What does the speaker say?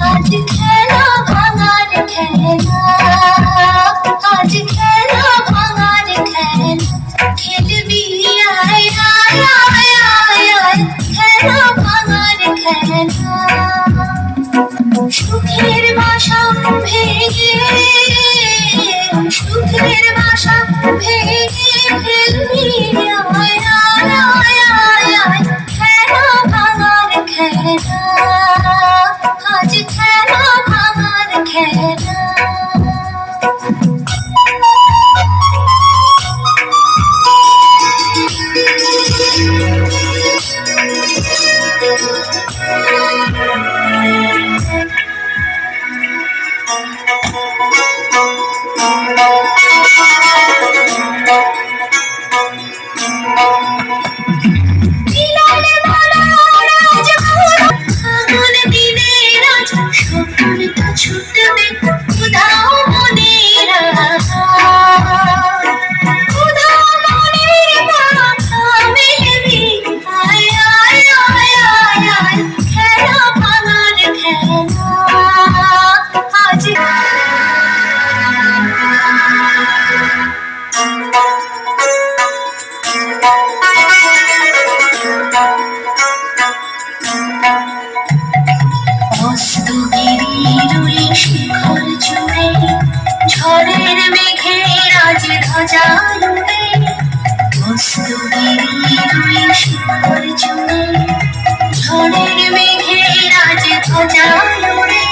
আজ খেলা ভাঙার খেলা, আজ খেলা ভাঙার খেলা, খেলবি আয় আয় আয় আয় আয়, খেলা ভাঙার খেলা। সুখের বাসা ভেঙে, সুখের বাসা ভেঙে খেলবি আয় আয় আয় আয় আয়, খেলা ভাঙার খেলা, আজ খেলা ভাঙার খেলা। ছুটবে উধাও মনের আশা, উধাও মনের কথা মেলবি আয় আয় আয় আয় আয়, খেলা ভাঙার খেলা, আজ অস্তগিরির ওই শিখর জুড়ে ঝড়ের মেঘের আজ ধ্বজা উড়ে, অস্তগিরির ওই শিখর জুড়ে ঝড়ের মেঘের আজ ধ্বজা উড়ে।